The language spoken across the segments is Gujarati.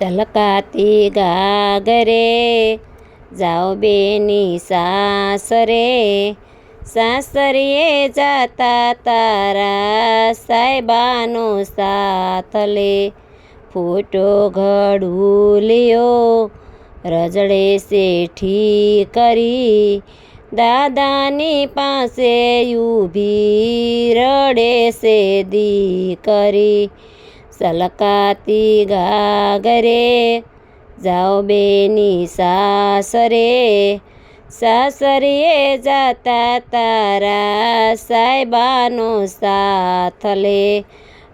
છલકાતી ગાગરે જાઓ બેની સાસરે, સાસરીએ જાતા તારા સાહેબાનો સાથ લે. ફૂટો ઘડુલિયો રજડે શેઠી કરી, દાદાની પાસે ઊભી રડે છે દીકરી. છલકાતી ગાગરે જાઓ બેની સાસરે, સાસરીએ જાતા તારા સાહેબાનો સાથ લે.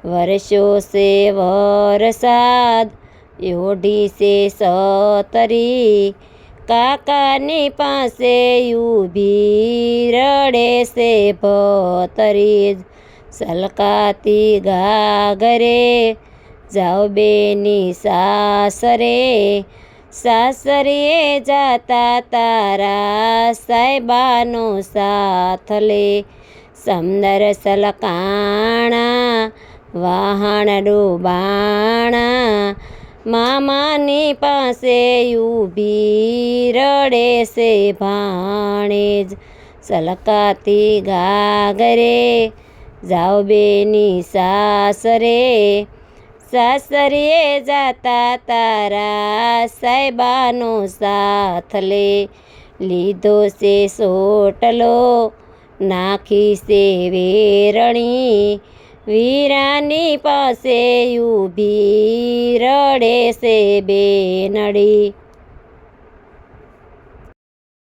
વર્ષો છે વરસાદ ઓઢી છે સતરી, કાકાની પાસે ઊભી રડે છે ભતરી. છલકાતી ગાગરે જાઓ બેની સાસરે, સાસરીએ જાતા તારા સાહેબાનો સાથ લે. સમદર સલકાણા વહાણ ડૂબાણા, મામાની પાસે ઊભી રડે છે ભાણેજ. છલકાતી ગાગરે જાઓ બેની સાસરે, સાસરીએ જાતા તારા સાહેબાનો સાથ લે. લીધો છે સોટલો નાખી છે વેરણી, વીરાની પાસે ઊભી રડે છે બેનડી.